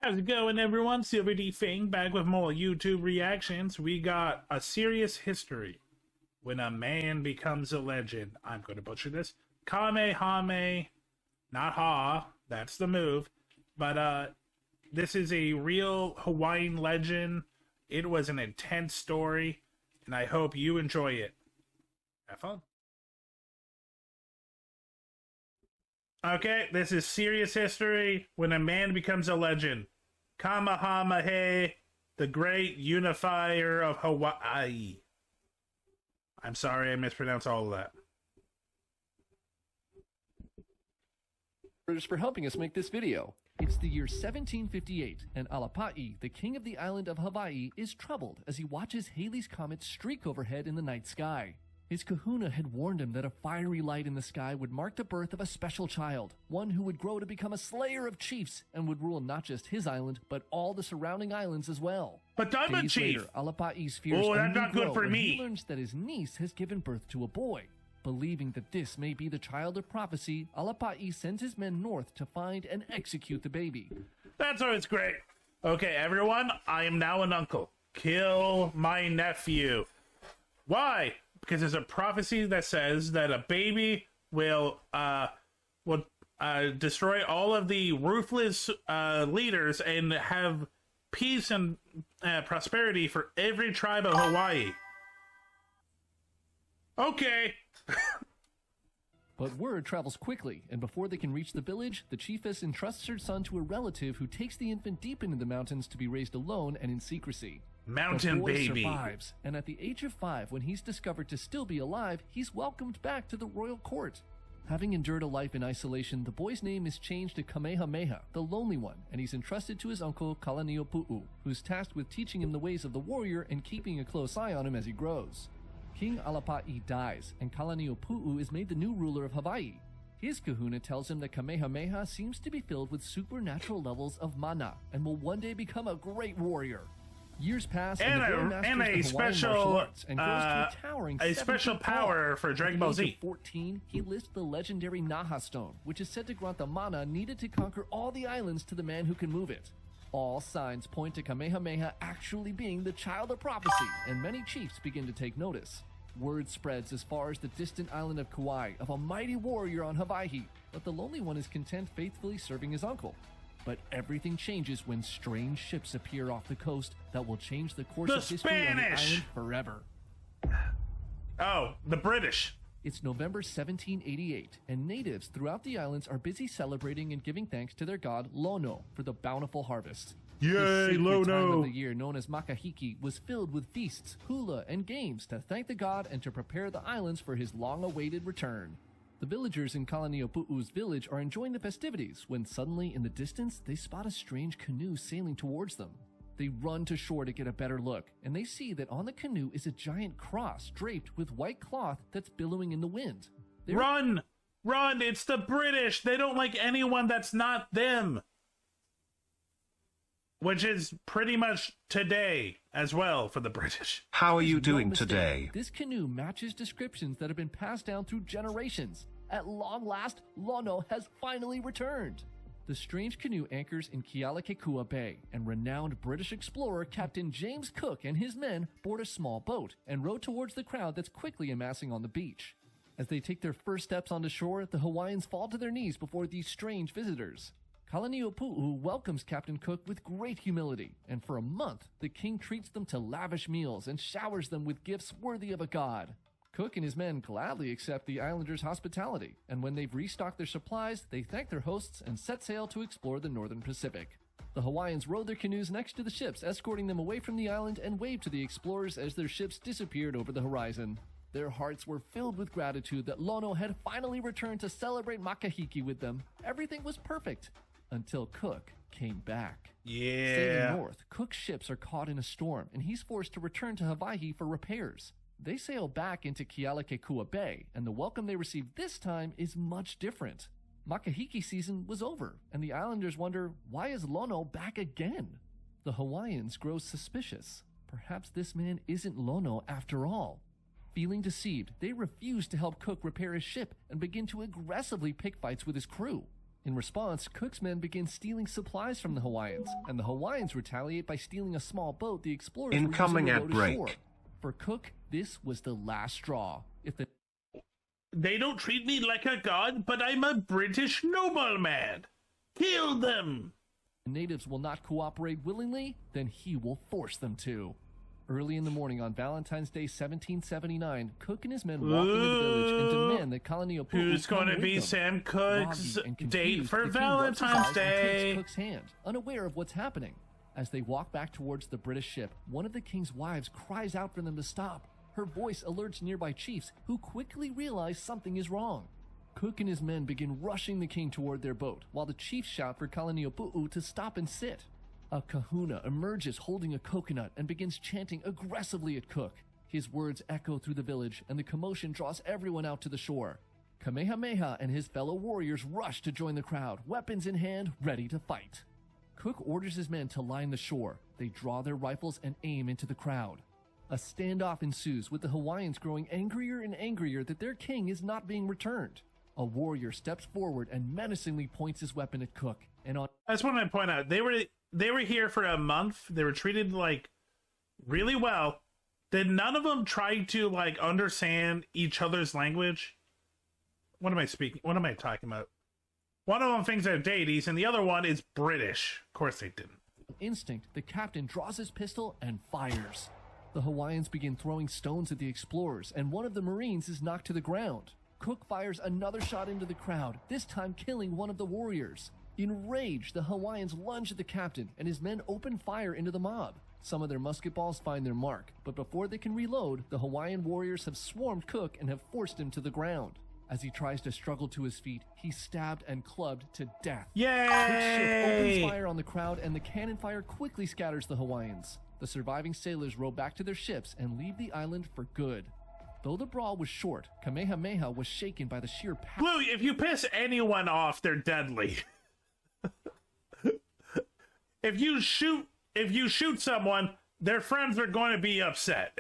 How's it going, everyone? SilverDFanng back with more YouTube reactions. We got a serious history. When a man becomes a legend. I'm going to butcher this. Kamehameha, not ha, that's the move. But this is a real Hawaiian legend. It was an intense story, and I hope you enjoy it. Have fun. Okay, this is serious history when a man becomes a legend. Kamehameha, the great unifier of Hawaii. I'm sorry I mispronounced all of that. For helping us make this video. It's the year 1758, and Alapa'i, the king of the island of Hawaii, is troubled as he watches Halley's Comet streak overhead in the night sky. His kahuna had warned him that a fiery light in the sky would mark the birth of a special child, one who would grow to become a slayer of chiefs and would rule not just his island, but all the surrounding islands as well. But I'm a chief! Later, Alapa'i's fears that's not good for me! He learns that his niece has given birth to a boy. Believing that this may be the child of prophecy, Alapa'i sends his men north to find and execute the baby. That's always great. Okay, everyone, I am now an uncle. Kill my nephew. Why? Because there's a prophecy that says that a baby will destroy all of the ruthless leaders and have peace and prosperity for every tribe of Hawaii. Okay. But word travels quickly, and before they can reach the village, the chiefess entrusts her son to a relative who takes the infant deep into the mountains to be raised alone and in secrecy. Mountain the boy baby survives, and at the age of 5, when he's discovered to still be alive, he's welcomed back to the royal court. Having endured a life in isolation, the boy's name is changed to Kamehameha, the Lonely One, and he's entrusted to his uncle Kalaniʻopuʻu, who's tasked with teaching him the ways of the warrior and keeping a close eye on him as he grows. King Alapa'i dies, and Kalaniʻopuʻu is made the new ruler of Hawaii. His kahuna tells him that Kamehameha seems to be filled with supernatural levels of mana, and will one day become a great warrior. Years pass, and a special power for Dragon Ball Z. At 14, he lifts the legendary Naha Stone, which is said to grant the mana needed to conquer all the islands to the man who can move it. All signs point to Kamehameha actually being the child of prophecy, and many chiefs begin to take notice. Word spreads as far as the distant island of Kauai of a mighty warrior on Hawaii, but the Lonely One is content faithfully serving his uncle. But everything changes when strange ships appear off the coast that will change the course of history on the island forever. Oh, the British. It's November 1788, and natives throughout the islands are busy celebrating and giving thanks to their god Lono for the bountiful harvest. Yay, this sacred Lono! Time of the year, known as Makahiki, was filled with feasts, hula, and games to thank the god and to prepare the islands for his long-awaited return. The villagers in Kalaniʻopuʻu's village are enjoying the festivities when suddenly in the distance they spot a strange canoe sailing towards them. They run to shore to get a better look, and they see that on the canoe is a giant cross draped with white cloth that's billowing in the wind. Run! Run! It's the British! They don't like anyone that's not them! Which is pretty much today as well for the British. How are you doing today? This canoe matches descriptions that have been passed down through generations. At long last, Lono has finally returned. The strange canoe anchors in Kealakekua Bay, and renowned British explorer Captain James Cook and his men board a small boat and row towards the crowd that's quickly amassing on the beach. As they take their first steps onto shore, the Hawaiians fall to their knees before these strange visitors. Kalaniʻopuʻu welcomes Captain Cook with great humility, and for a month, the king treats them to lavish meals and showers them with gifts worthy of a god. Cook and his men gladly accept the islanders' hospitality, and when they've restocked their supplies, they thank their hosts and set sail to explore the northern Pacific. The Hawaiians rowed their canoes next to the ships, escorting them away from the island, and waved to the explorers as their ships disappeared over the horizon. Their hearts were filled with gratitude that Lono had finally returned to celebrate Makahiki with them. Everything was perfect. Until Cook came back. Yeah. Sailing north, Cook's ships are caught in a storm, and he's forced to return to Hawaii for repairs. They sail back into Kealakekua Bay, and the welcome they receive this time is much different. Makahiki season was over, and the islanders wonder, why is Lono back again? The Hawaiians grow suspicious. Perhaps this man isn't Lono after all. Feeling deceived, they refuse to help Cook repair his ship and begin to aggressively pick fights with his crew. In response, Cook's men begin stealing supplies from the Hawaiians, and the Hawaiians retaliate by stealing a small boat the explorers Incoming were at using to break. row to shore. For Cook, this was the last straw. If the They don't treat me like a god, but I'm a British nobleman. Kill them! natives will not cooperate willingly, then he will force them to. Early in the morning on Valentine's Day 1779, Cook and his men walk into the village and demand that Kalaniʻōpuʻu Who's come going to with be them. Sam Cook's Groggy and date confused, for the king rubs his Valentine's eyes and takes Day? Cook's hand, unaware of what's happening. As they walk back towards the British ship, one of the king's wives cries out for them to stop. Her voice alerts nearby chiefs, who quickly realize something is wrong. Cook and his men begin rushing the king toward their boat, while the chiefs shout for Kalaniʻōpuʻu to stop and sit. A kahuna emerges holding a coconut and begins chanting aggressively at Cook. His words echo through the village, and the commotion draws everyone out to the shore. Kamehameha and his fellow warriors rush to join the crowd, weapons in hand, ready to fight. Cook orders his men to line the shore. They draw their rifles and aim into the crowd. A standoff ensues, with the Hawaiians growing angrier and angrier that their king is not being returned. A warrior steps forward and menacingly points his weapon at Cook. And on I just want to point out, they were here for a month. They were treated like really well. Did none of them try to like understand each other's language? What am I speaking? What am I talking about? One of them thinks they're deities, and the other one is British. Of course they didn't. instinct, the captain draws his pistol and fires. The Hawaiians begin throwing stones at the explorers, and one of the Marines is knocked to the ground. Cook fires another shot into the crowd, this time killing one of the warriors. Enraged, the Hawaiians lunge at the captain, and his men open fire into the mob. Some of their musket balls find their mark, but before they can reload, the Hawaiian warriors have swarmed Cook and have forced him to the ground. As he tries to struggle to his feet, he's stabbed and clubbed to death. Cook's ship opens Yay! fire on the crowd, and the cannon fire quickly scatters the Hawaiians. The surviving sailors row back to their ships and leave the island for good. Though the brawl was short, Kamehameha was shaken by the sheer power. Blue, if you piss anyone off, they're deadly. If you shoot someone, their friends are going to be upset.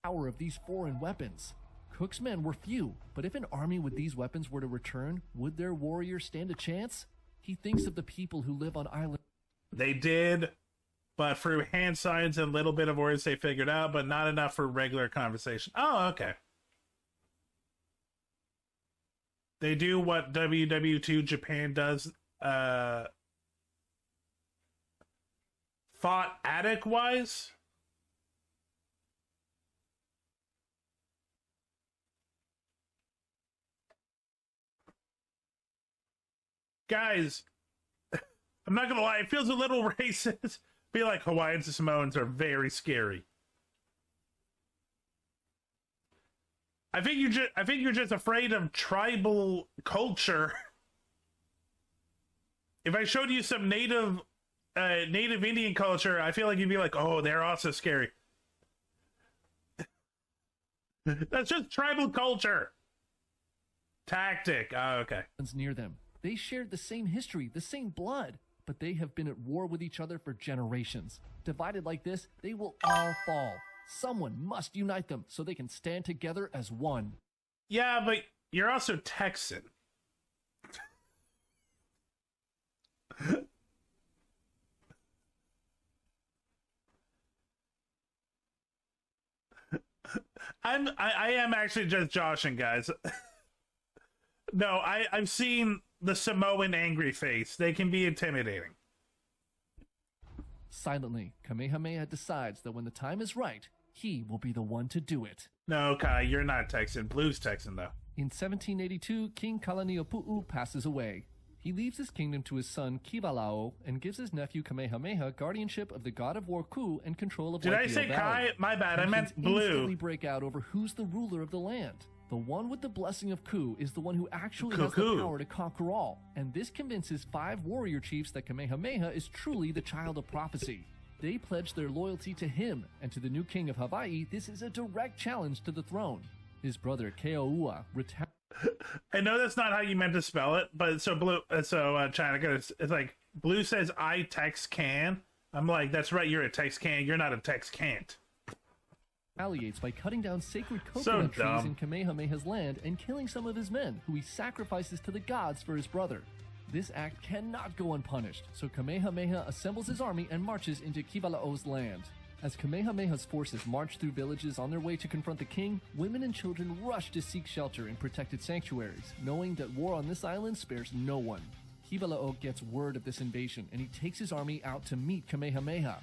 Power of these foreign weapons. Cook's men were few, but if an army with these weapons were to return, would their warriors stand a chance? He thinks of the people who live on islands. They did, but through hand signs and a little bit of words they figured out, but not enough for regular conversation. Oh, okay. They do what WW2 Japan does, thought attic-wise. Guys, I'm not gonna lie, it feels a little racist. Be like, Hawaiians and Samoans are very scary. I think you're just afraid of tribal culture. If I showed you some native Indian culture, I feel like you'd be like, oh, they're also scary. That's just tribal culture. Tactic. Oh, okay. Near them. They shared the same history, the same blood, but they have been at war with each other for generations. Divided like this, they will all fall. Someone must unite them so they can stand together as one. Yeah, but you're also Texan. I am actually just joshing, guys. No, I've seen the Samoan angry face. They can be intimidating. Silently, Kamehameha decides that when the time is right, he will be the one to do it. No, Kai, you're not Texan. Blue's Texan, though. In 1782, King Kalaniʻōpuʻu passes away. He leaves his kingdom to his son Kivalao and gives his nephew Kamehameha guardianship of the god of war Ku and control of Did I Waipio say Valley. Kai? My bad. I meant Tensions Blue. instantly break out over who's the ruler of the land. The one with the blessing of Ku is the one who actually has the Ku. power to conquer all, and this convinces 5 warrior chiefs that Kamehameha is truly the child of prophecy. They pledge their loyalty to him, and to the new king of Hawaii, this is a direct challenge to the throne. His brother Keoua I know that's not how you meant to spell it, but so Blue, China, it's like Blue says I text can. I'm like, that's right, you're a text can. You're not a text can't. retaliates by cutting down sacred So coconut trees dumb. in Kamehameha's land and killing some of his men, who he sacrifices to the gods for his brother. This act cannot go unpunished, so Kamehameha assembles his army and marches into Kivala'o's land. As Kamehameha's forces march through villages on their way to confront the king, women and children rush to seek shelter in protected sanctuaries, knowing that war on this island spares no one. Kivala'o gets word of this invasion, and he takes his army out to meet Kamehameha.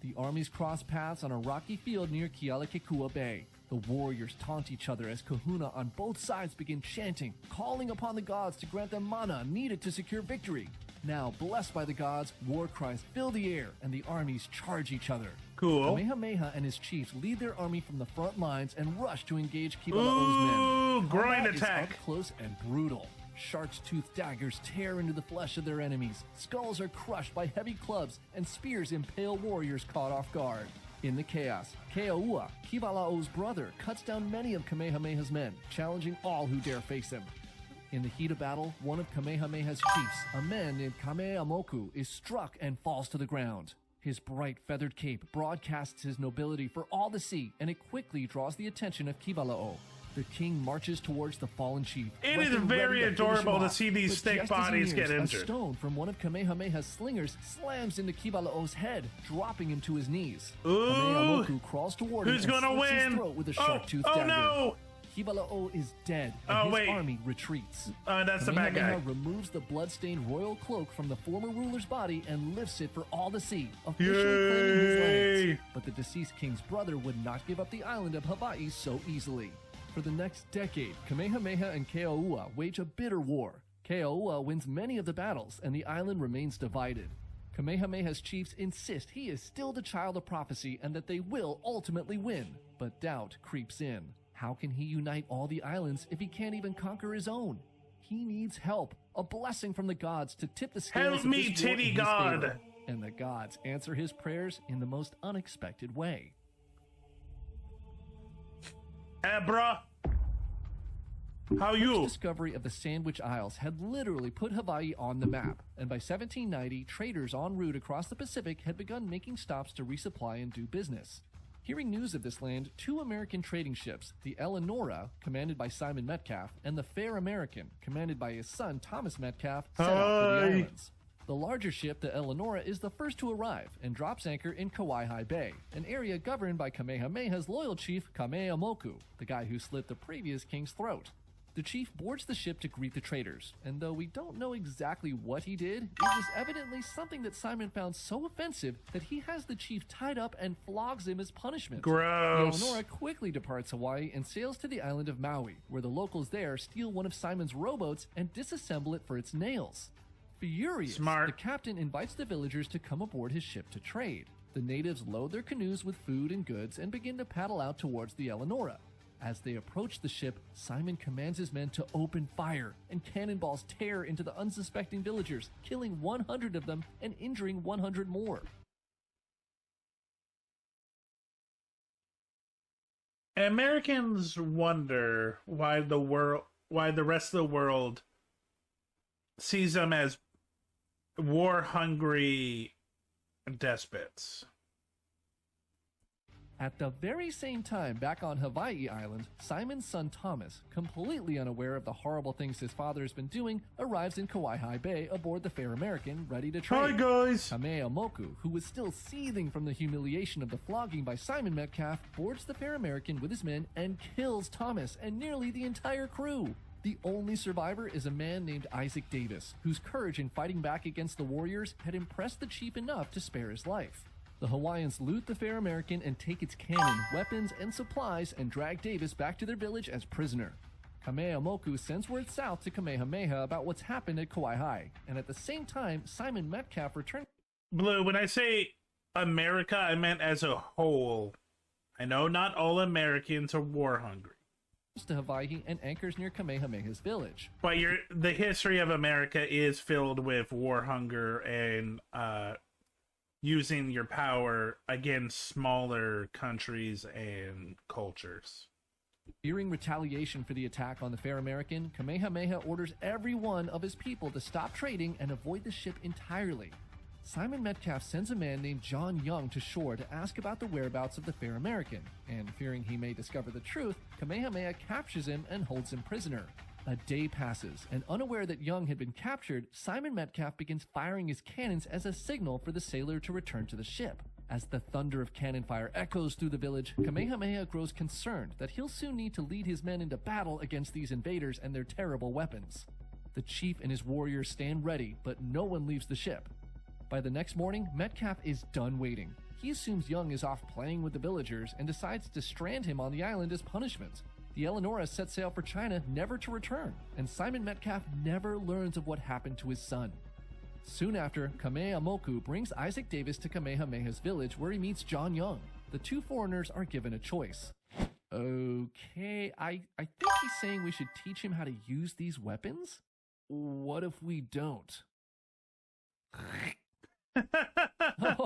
The armies cross paths on a rocky field near Kealakekua Bay. The warriors taunt each other as kahuna on both sides begin chanting, calling upon the gods to grant them mana needed to secure victory. Now, blessed by the gods, war cries fill the air, and the armies charge each other. Cool. Kamehameha and his chiefs lead their army from the front lines and rush to engage Kivala'o's men. Ooh, groin Combat is attack. up close and brutal. Shark's tooth daggers tear into the flesh of their enemies. Skulls are crushed by heavy clubs, and spears impale warriors caught off guard. In the chaos, Keaua, Kivala'o's brother, cuts down many of Kamehameha's men, challenging all who dare face him. In the heat of battle, one of Kamehameha's chiefs, a man named Kamehamoku, is struck and falls to the ground. His bright feathered cape broadcasts his nobility for all to see, and it quickly draws the attention of Kivala'o. The king marches towards the fallen chief. It is weapon very ready to finish him adorable to off. see these But stick just as he bodies get nears, injured. A stone from one of Kamehameha's slingers slams into Kivala'o's head, dropping him to his knees. Ooh. Kamehamoku crawls toward him Who's and gonna slits his win? throat with a Oh, sharp tooth oh dagger. no! Kivala'o is dead, and Oh, his wait. army retreats. That's the bad Kamehameha guy. removes the bloodstained royal cloak from the former ruler's body and lifts it for all to see, officially claiming his Yay! lands. But the deceased king's brother would not give up the island of Hawaii so easily. For the next decade, Kamehameha and Keaua wage a bitter war. Keaua wins many of the battles, and the island remains divided. Kamehameha's chiefs insist he is still the child of prophecy and that they will ultimately win. But doubt creeps in. How can he unite all the islands if he can't even conquer his own? He needs help, a blessing from the gods to tip the scales Help of me, this war in titty his god. favor. And the gods answer his prayers in the most unexpected way. Bruh. How The you? discovery of the Sandwich Isles had literally put Hawaii on the map, and by 1790, traders en route across the Pacific had begun making stops to resupply and do business. Hearing news of this land, two American trading ships, the Eleonora, commanded by Simon Metcalf, and the Fair American, commanded by his son Thomas Metcalf, set out for the Hi. islands. The larger ship, the Eleonora, is the first to arrive and drops anchor in Kauai Bay, an area governed by Kamehameha's loyal chief, Kamehamoku, the guy who slit the previous king's throat. The chief boards the ship to greet the traders, and though we don't know exactly what he did, it was evidently something that Simon found so offensive that he has the chief tied up and flogs him as punishment. Gross. The Eleonora quickly departs Hawaii and sails to the island of Maui, where the locals there steal one of Simon's rowboats and disassemble it for its nails. Furious, Smart. the captain invites the villagers to come aboard his ship to trade. The natives load their canoes with food and goods and begin to paddle out towards the Eleonora. As they approach the ship, Simon commands his men to open fire, and cannonballs tear into the unsuspecting villagers, killing 100 of them and injuring 100 more. Americans wonder why the rest of the world sees them as war-hungry despots. At the very same time, back on Hawaii Island, Simon's son Thomas, completely unaware of the horrible things his father has been doing, arrives in Kauai Bay aboard the Fair American, ready to trade. Hi guys. Kamehamoku, who was still seething from the humiliation of the flogging by Simon Metcalf, boards the Fair American with his men and kills Thomas and nearly the entire crew. The only survivor is a man named Isaac Davis, whose courage in fighting back against the warriors had impressed the chief enough to spare his life. The Hawaiians loot the Fair American and take its cannon, weapons, and supplies and drag Davis back to their village as prisoner. Kamehamoku sends word south to Kamehameha about what's happened at Kauai, and at the same time, Simon Metcalf returns Blue, when I say America, I meant as a whole. I know not all Americans are war-hungry. to Hawaii and anchors near Kamehameha's village. But the history of America is filled with war hunger and using your power against smaller countries and cultures. Fearing retaliation for the attack on the Fair American, Kamehameha orders every one of his people to stop trading and avoid the ship entirely. Simon Metcalf sends a man named John Young to shore to ask about the whereabouts of the Fair American, and fearing he may discover the truth, Kamehameha captures him and holds him prisoner. A day passes, and unaware that Young had been captured, Simon Metcalf begins firing his cannons as a signal for the sailor to return to the ship. As the thunder of cannon fire echoes through the village, Kamehameha grows concerned that he'll soon need to lead his men into battle against these invaders and their terrible weapons. The chief and his warriors stand ready, but no one leaves the ship. By the next morning, Metcalf is done waiting. He assumes Young is off playing with the villagers and decides to strand him on the island as punishment. The Eleonora set sail for China, never to return, and Simon Metcalf never learns of what happened to his son. Soon after, Kamehamoku brings Isaac Davis to Kamehameha's village where he meets John Young. The two foreigners are given a choice. Okay, I think he's saying we should teach him how to use these weapons? What if we don't?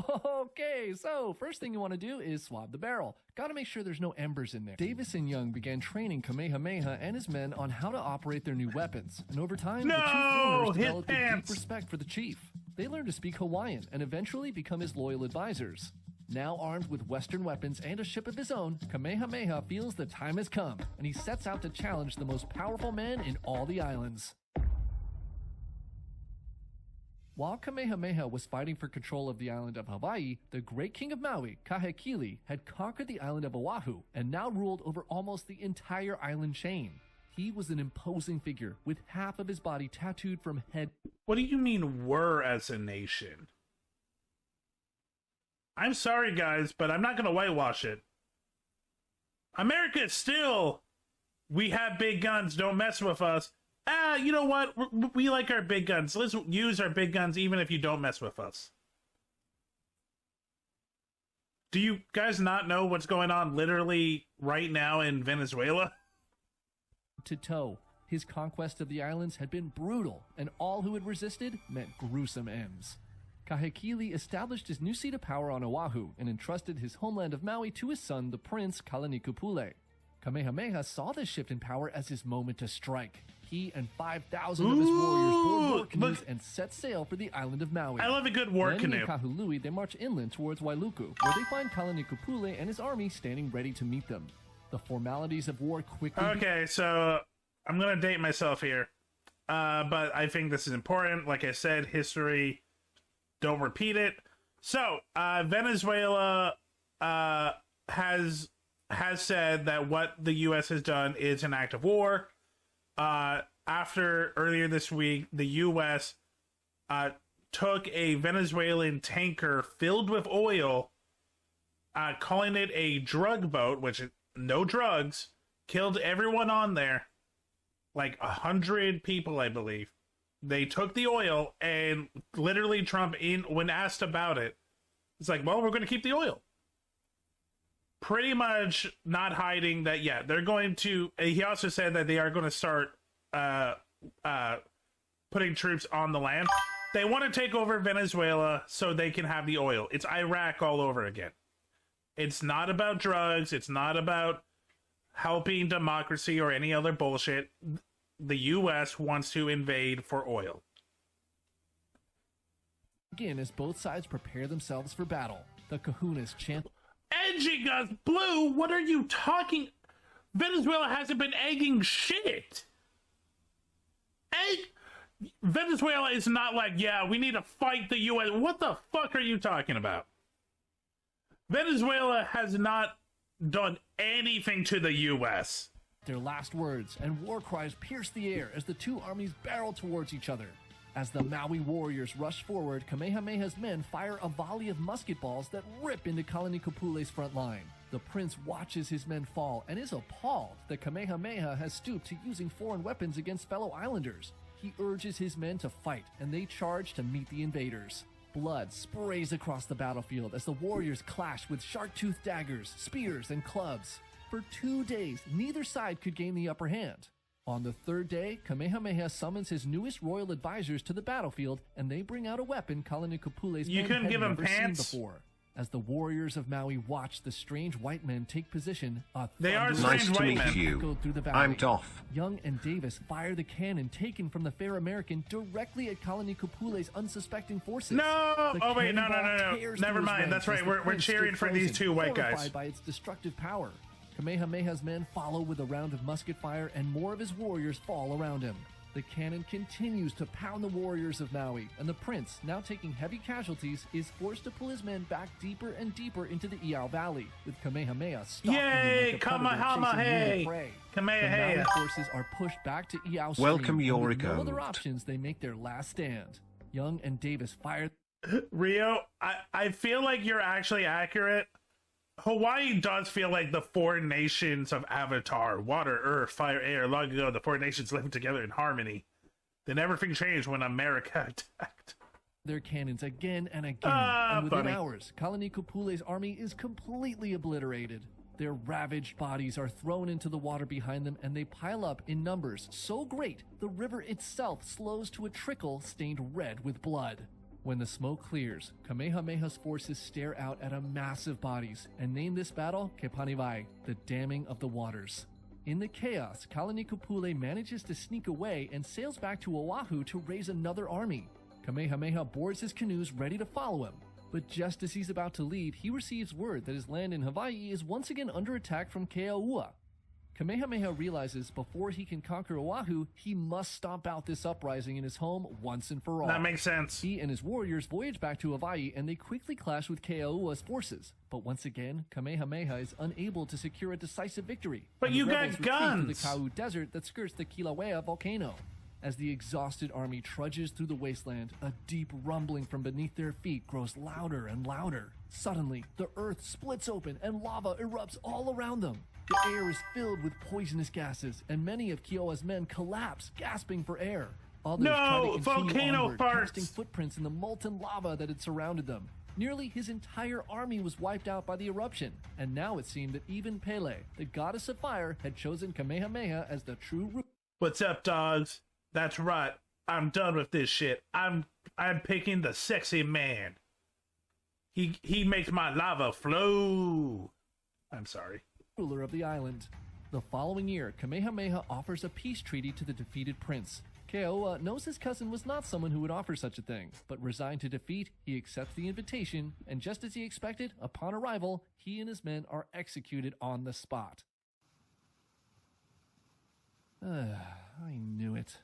Okay, so first thing you want to do is swab the barrel. Gotta make sure there's no embers in there. Davis and Young began training Kamehameha and his men on how to operate their new weapons, and over time, the two foreigners developed a deep respect for the chief. They learned to speak Hawaiian and eventually become his loyal advisors. Now armed with Western weapons and a ship of his own, Kamehameha feels the time has come, and he sets out to challenge the most powerful men in all the islands. While Kamehameha was fighting for control of the island of Hawaii, the great king of Maui, Kahekili, had conquered the island of Oahu and now ruled over almost the entire island chain. He was an imposing figure with half of his body tattooed from head. What do you mean we're as a nation? I'm sorry, guys, but I'm not going to whitewash it. America is still, we have big guns, don't mess with us. You know what? We like our big guns. Let's use our big guns even if you don't mess with us. Do you guys not know what's going on literally right now in Venezuela? To toe. His conquest of the islands had been brutal, and all who had resisted met gruesome ends. Kahekili established his new seat of power on Oahu and entrusted his homeland of Maui to his son, the Prince Kalanikupule. Kamehameha saw this shift in power as his moment to strike. He and 5,000 of his warriors board war canoes and set sail for the island of Maui. I love a good war canoe. In Kahului, they march inland towards Wailuku, where they find Kalanikupule and his army standing ready to meet them. The formalities of war quickly... Okay, so I'm going to date myself here. But I think this is important. Like I said, history, don't repeat it. So, Venezuela has said that what the U.S. has done is an act of war. After earlier this week, the U.S. Took a Venezuelan tanker filled with oil, calling it a drug boat, which is no drugs, killed everyone on there, like 100 people, I believe. They took the oil, and literally Trump, when asked about it, it's like, well, we're going to keep the oil. Pretty much not hiding that, yeah, they're going to... He also said that they are going to start putting troops on the land. They want to take over Venezuela so they can have the oil. It's Iraq all over again. It's not about drugs. It's not about helping democracy or any other bullshit. The U.S. wants to invade for oil. Again, as both sides prepare themselves for battle, the kahunas chant... Edging us, Blue? What are you talking? Venezuela hasn't been egging shit. Venezuela is not like, yeah, we need to fight the U.S. What the fuck are you talking about? Venezuela has not done anything to the U.S. Their last words and war cries pierce the air as the two armies barrel towards each other. As the Maui warriors rush forward, Kamehameha's men fire a volley of musket balls that rip into Kalanikupule's front line. The prince watches his men fall and is appalled that Kamehameha has stooped to using foreign weapons against fellow islanders. He urges his men to fight, and they charge to meet the invaders. Blood sprays across the battlefield as the warriors clash with shark-toothed daggers, spears, and clubs. For 2 days, neither side could gain the upper hand. On the third day, Kamehameha summons his newest royal advisors to the battlefield, and they bring out a weapon Kalanikupule's men had never seen before. As the warriors of Maui watch the strange white men take position, they are strange white men. Echoed through the valley. I'm Toff. Young and Davis fire the cannon taken from the fair American directly at Kalanikupule's unsuspecting forces. No! Oh wait, no. Never mind. That's right. We're cheering for these two white guys. By its destructive power. Kamehameha's men follow with a round of musket fire, and more of his warriors fall around him. The cannon continues to pound the warriors of Maui, and the prince, now taking heavy casualties, is forced to pull his men back deeper and deeper into the Iao Valley, with Kamehameha stalking Yay! them like a predator chasing wounded prey. The Kamehameha! Maui forces are pushed back to Iao Stream, Welcome, and with Yoriko. no other options, they make their last stand. Young and Davis fire. Rio, I feel like you're actually accurate. Hawaii does feel like the four nations of Avatar: water, earth, fire, air. Long ago, the four nations lived together in harmony. Then everything changed when America attacked. Their cannons again and again, and within funny. hours, Kalani'Kupule's army is completely obliterated. Their ravaged bodies are thrown into the water behind them, and they pile up in numbers so great the river itself slows to a trickle stained red with blood. When the smoke clears, Kamehameha's forces stare out at a massive bodies and name this battle Kepanivai, the damming of the waters. In the chaos, Kalani'Kupule manages to sneak away and sails back to Oahu to raise another army. Kamehameha boards his canoes ready to follow him, but just as he's about to leave, he receives word that his land in Hawaii is once again under attack from Keaua. Kamehameha realizes before he can conquer Oahu, he must stomp out this uprising in his home once and for all. That makes sense. He and his warriors voyage back to Hawaii, and they quickly clash with Keaua's forces. But once again, Kamehameha is unable to secure a decisive victory. But and the you got rebels retreat guns! to the Kau Desert that skirts the Kilauea volcano. As the exhausted army trudges through the wasteland, a deep rumbling from beneath their feet grows louder and louder. Suddenly, the earth splits open and lava erupts all around them. The air is filled with poisonous gases, and many of Kiowa's men collapse, gasping for air. Others try to continue volcano onward, farts! casting footprints in the molten lava that had surrounded them. Nearly his entire army was wiped out by the eruption, and now it seemed that even Pele, the goddess of fire, had chosen Kamehameha as the true ruler. What's up, dogs? That's right. I'm done with this shit. I'm picking the sexy man. He makes my lava flow. I'm sorry. Ruler of the island. The following year, Kamehameha offers a peace treaty to the defeated prince. Keoua knows his cousin was not someone who would offer such a thing, but resigned to defeat, he accepts the invitation, and just as he expected, upon arrival, he and his men are executed on the spot. I knew it.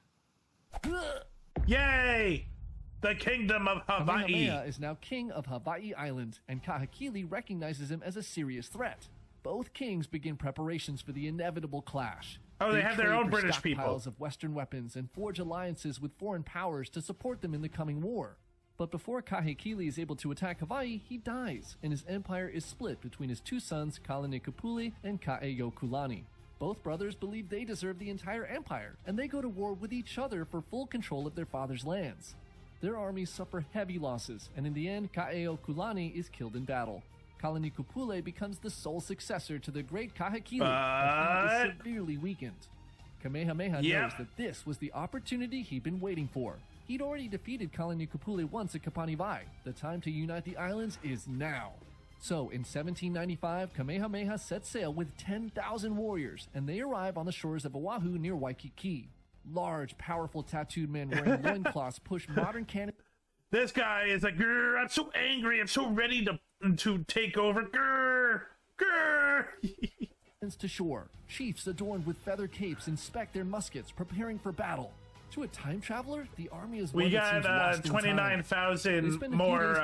Yay! The kingdom of Hawaii. Kamehameha is now king of Hawaii Island, and Kahekili recognizes him as a serious threat. Both kings begin preparations for the inevitable clash. Oh, they have their trade own for British stockpiles people. of Western weapons and forge alliances with foreign powers to support them in the coming war. But before Kahekili is able to attack Hawaii, he dies, and his empire is split between his two sons, Kalani'Kupule and Kaeyokulani. Both brothers believe they deserve the entire empire, and they go to war with each other for full control of their father's lands. Their armies suffer heavy losses, and in the end, Kaeyokulani is killed in battle. Kalani'Kupule becomes the sole successor to the great Kahekili, but he is severely weakened. Kamehameha knows that this was the opportunity he'd been waiting for. He'd already defeated Kalani'Kupule once at Kapanivai. The time to unite the islands is now. So, in 1795, Kamehameha sets sail with 10,000 warriors, and they arrive on the shores of Oahu near Waikiki. Large, powerful tattooed men wearing loincloths push modern cannon. This guy is like, grr, I'm so angry. I'm so ready to take over. Grr, grr. to shore. Chiefs adorned with feather capes inspect their muskets, preparing for battle. To a time traveler, the army is We got 29,000 more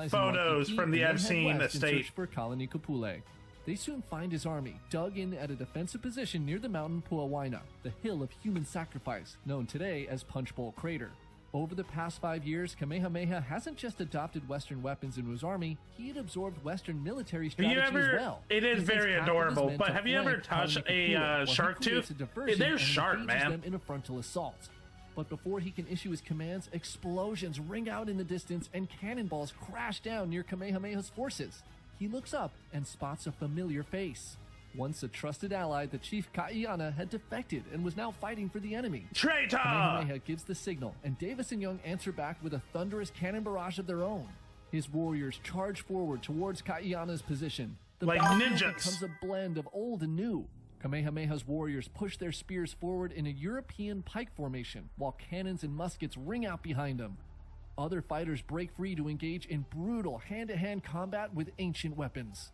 photos from the Epstein estate. For Kalani'Kupule. They soon find his army, dug in at a defensive position near the mountain Puawaina, the hill of human sacrifice, known today as Punchbowl Crater. Over the past 5 years, Kamehameha hasn't just adopted Western weapons into his army, he had absorbed Western military strategy as well. It is very adorable, but have you ever touched a shark tooth? They're sharp, man. Them in a frontal assault. But before he can issue his commands, explosions ring out in the distance and cannonballs crash down near Kamehameha's forces. He looks up and spots a familiar face. Once a trusted ally, the chief Kaiana had defected and was now fighting for the enemy. Traitor! Kamehameha gives the signal, and Davis and Young answer back with a thunderous cannon barrage of their own. His warriors charge forward towards Kaiana's position. The like ninjas becomes a blend of old and new. Kamehameha's warriors push their spears forward in a European pike formation, while cannons and muskets ring out behind them. Other fighters break free to engage in brutal hand-to-hand combat with ancient weapons.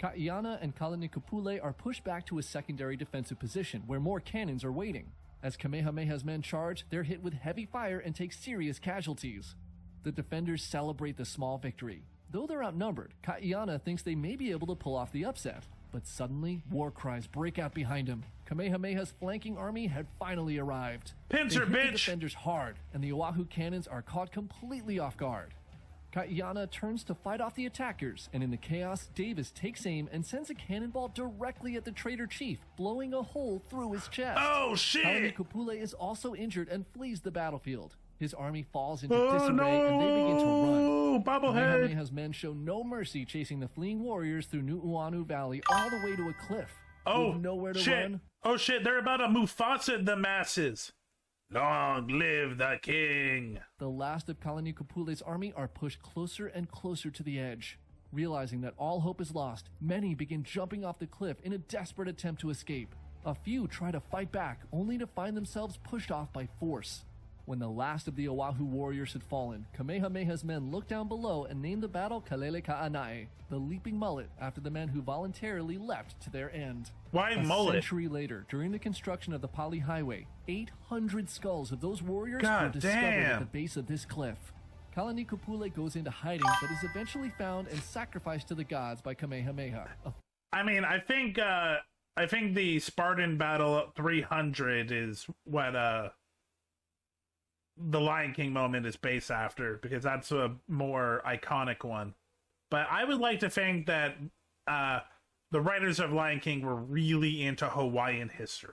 Kaiana and Kalanikupule are pushed back to a secondary defensive position where more cannons are waiting. As Kamehameha's men charge, they're hit with heavy fire and take serious casualties. The defenders celebrate the small victory. Though they're outnumbered, Kaiana thinks they may be able to pull off the upset. But suddenly, war cries break out behind him. Kamehameha's flanking army had finally arrived. Pincer, they hit bitch! the defenders hard, and the Oahu cannons are caught completely off guard. Kaiana turns to fight off the attackers, and in the chaos, Davis takes aim and sends a cannonball directly at the traitor chief, blowing a hole through his chest. Oh, shit! Kalanikupule is also injured and flees the battlefield. His army falls into disarray, and they begin to run. Bobblehead! Kamehameha's men show no mercy, chasing the fleeing warriors through Nu'uanu Valley all the way to a cliff. Oh, with nowhere to shit! run. Oh, shit, they're about to Mufasa the masses! Long live the king! The last of Kalanikupule's army are pushed closer and closer to the edge. Realizing that all hope is lost, many begin jumping off the cliff in a desperate attempt to escape. A few try to fight back, only to find themselves pushed off by force. When the last of the Oahu warriors had fallen, Kamehameha's men looked down below and named the battle Kalele Ka'anae, the leaping mullet, after the men who voluntarily leapt to their end. Why A mullet? century later, during the construction of the Pali Highway, 800 skulls of those warriors God were discovered damn. at the base of this cliff. Kalanikupule goes into hiding, but is eventually found and sacrificed to the gods by Kamehameha. I mean, I think the Spartan Battle 300 is what, the Lion King moment is based after, because that's a more iconic one. But I would like to think that the writers of Lion King were really into Hawaiian history.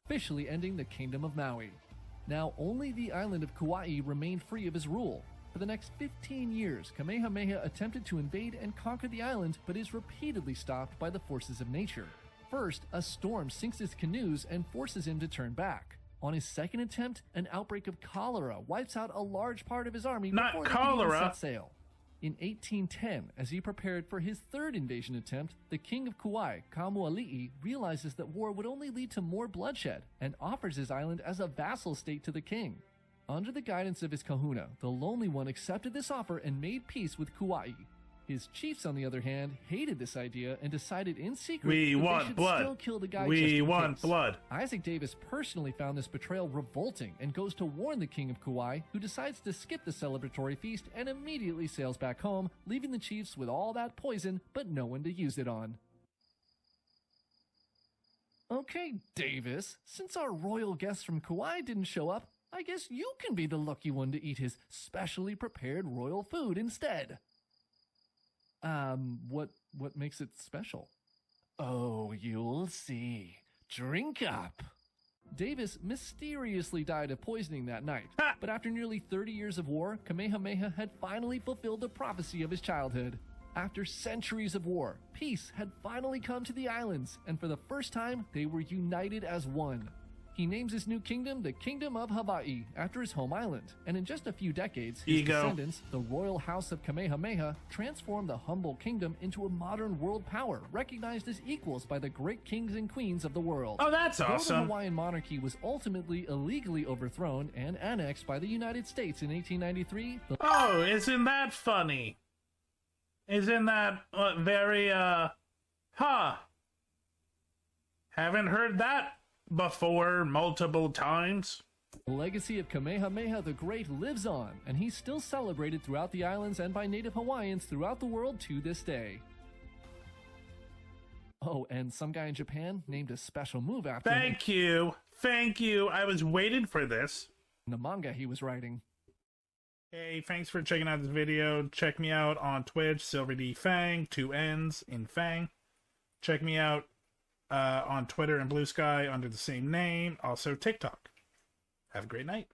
Officially ending the Kingdom of Maui. Now only the island of Kauai remained free of his rule. For the next 15 years, Kamehameha attempted to invade and conquer the island, but is repeatedly stopped by the forces of nature. First, a storm sinks his canoes and forces him to turn back. On his second attempt, an outbreak of cholera wipes out a large part of his army Not before they cholera. can even set sail. In 1810, as he prepared for his third invasion attempt, the king of Kauai, Kamuali'i, realizes that war would only lead to more bloodshed and offers his island as a vassal state to the king. Under the guidance of his kahuna, the Lonely One accepted this offer and made peace with Kauai. His chiefs, on the other hand, hated this idea and decided in secret We that want they should blood. still kill the guy just We in want case. blood. Isaac Davis personally found this betrayal revolting and goes to warn the king of Kauai, who decides to skip the celebratory feast and immediately sails back home, leaving the chiefs with all that poison but no one to use it on. Okay, Davis, since our royal guest from Kauai didn't show up, I guess you can be the lucky one to eat his specially prepared royal food instead. What makes it special? Oh, you'll see. Drink up. Davis mysteriously died of poisoning that night, but after nearly 30 years of war, Kamehameha had finally fulfilled the prophecy of his childhood. After centuries of war, peace had finally come to the islands, and for the first time, they were united as one. He names his new kingdom the Kingdom of Hawaii after his home island, and in just a few decades, his descendants, the royal house of Kamehameha, transformed the humble kingdom into a modern world power, recognized as equals by the great kings and queens of the world. Oh, that's Though the awesome. Hawaiian monarchy was ultimately illegally overthrown and annexed by the United States in 1893, the Oh, isn't that funny? Isn't that very, Haven't heard that before multiple times. legacy of Kamehameha the Great lives on, and he's still celebrated throughout the islands and by native Hawaiians throughout the world to this day. Oh, and some guy in Japan named a special move after him Thank you. Thank you. I was waiting for this. in the manga he was writing. Hey, thanks for checking out this video. Check me out on Twitch, SilverDFanng, 2 N's in Fang. Check me out on Twitter and Blue Sky under the same name. Also TikTok. Have a great night.